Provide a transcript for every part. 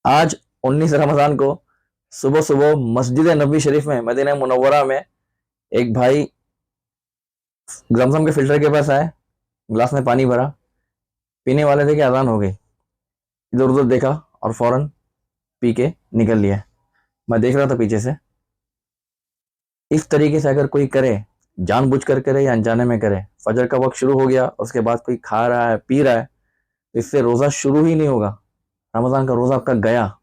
आज 19 रमज़ान को सुबह सुबह मस्जिद नबी शरीफ में मदीना मुनव्वरा में एक भाई जमजम के फिल्टर के पास आए, गिलास में पानी भरा, पीने वाले थे कि अजान हो गई। इधर उधर देखा और फौरन पी के निकल लिया। मैं देख रहा था पीछे से। इस तरीके से अगर कोई करे, जानबूझकर करे या अनजाने में करे, फजर का वक्त शुरू हो गया उसके बाद कोई खा रहा है पी रहा है, तो इससे रोज़ा शुरू ही नहीं होगा। रमज़ान का रोज़ा आपका गया।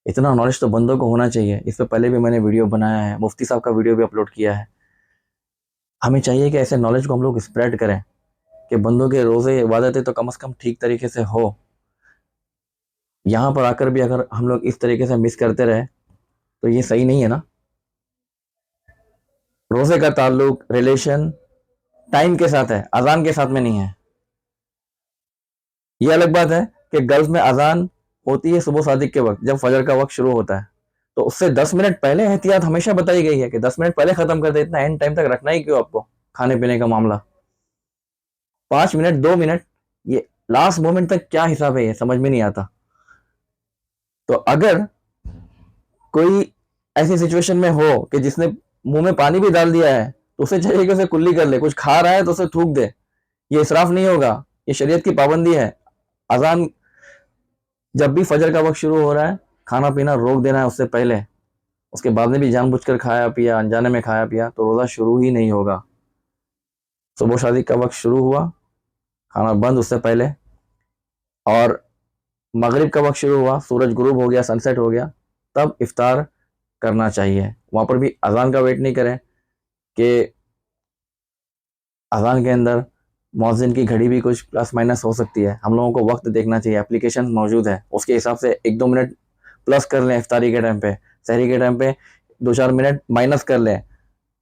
इतना नॉलेज तो बंदों को होना चाहिए। इससे पहले भी मैंने वीडियो बनाया है, मुफ्ती साहब का वीडियो भी अपलोड किया है। हमें चाहिए कि ऐसे नॉलेज को हम लोग स्प्रेड करें कि बंदों के रोज़े इबादतें तो कम से कम ठीक तरीके से हो। यहाँ पर आकर भी अगर हम लोग इस तरीके से मिस करते रहे तो ये सही नहीं है ना। रोज़े का ताल्लुक, रिलेशन टाइम के साथ है, अजान के साथ में नहीं है। ये अलग बात है कि गल्फ में अजान होती है सुबह सादिक के वक्त, जब फजर का वक्त शुरू होता है, तो उससे 10 मिनट पहले एहतियात हमेशा बताई गई है कि 10 मिनट पहले खत्म कर दे। इतना एंड टाइम तक रखना ही क्यों आपको खाने पीने का मामला। 5 मिनट 2 मिनट, ये लास्ट मोमेंट तक क्या हिसाब है, ये समझ में नहीं आता। तो अगर कोई ऐसी सिचुएशन में हो कि जिसने मुंह में पानी भी डाल दिया है, तो उसे चाहिए कि उसे कुल्ली कर ले। कुछ खा रहा है तो उसे थूक दे। ये इसराफ नहीं होगा, ये शरीयत की पाबंदी है। अजान जब भी फजर का वक्त शुरू हो रहा है, खाना पीना रोक देना है उससे पहले। उसके बाद में भी जानबूझकर खाया पिया, अनजाने में खाया पिया, तो रोज़ा शुरू ही नहीं होगा। सुबह शादी का वक्त शुरू हुआ, खाना बंद उससे पहले, और मगरिब का वक्त शुरू हुआ, सूरज गुरूब हो गया, सनसेट हो गया, तब इफ्तार करना चाहिए। वहाँ पर भी अजान का वेट नहीं करें कि अजान के अंदर मौज़िन की घड़ी भी कुछ प्लस माइनस हो सकती है। हम लोगों को वक्त देखना चाहिए, एप्लीकेशन मौजूद है, उसके हिसाब से 1-2 मिनट प्लस कर लें। इफ्तारी के टाइम पे, सहरी के टाइम पे 2-4 मिनट माइनस कर लें।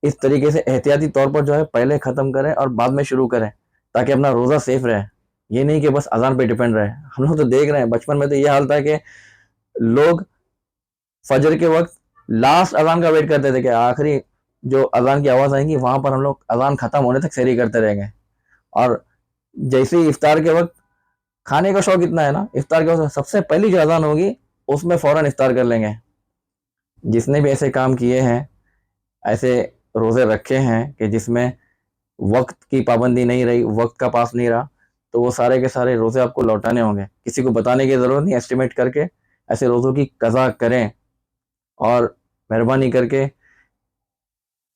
इस तरीके से एहतियाती तौर पर जो है पहले ख़त्म करें और बाद में शुरू करें, ताकि अपना रोज़ा सेफ रहे। ये नहीं कि बस अजान पे डिपेंड रहे। हम लोग तो देख रहे हैं, बचपन में तो ये हाल था कि लोग फजर के वक्त लास्ट अजान का वेट करते थे कि आखिरी जो अजान की आवाज़ आएगी वहाँ पर हम लोग अजान ख़त्म होने तक सहरी करते रहेंगे। और जैसे ही इफ्तार के वक्त, खाने का शौक इतना है ना, इफ्तार के वक्त सबसे पहली जो अजान होगी उसमें फ़ौरन इफ्तार कर लेंगे। जिसने भी ऐसे काम किए हैं, ऐसे रोज़े रखे हैं कि जिसमें वक्त की पाबंदी नहीं रही, वक्त का पास नहीं रहा, तो वो सारे के सारे रोज़े आपको लौटाने होंगे। किसी को बताने की ज़रूरत नहीं, एस्टिमेट करके ऐसे रोज़ों की कज़ा करें। और मेहरबानी करके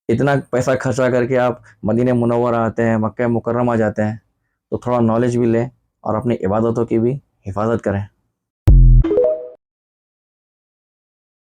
इतना पैसा खर्चा करके आप मदीने मुनव्वरा आते हैं, मक्का मुकर्रमा जाते हैं, तो थोड़ा नॉलेज भी लें और अपनी इबादतों की भी हिफाजत करें।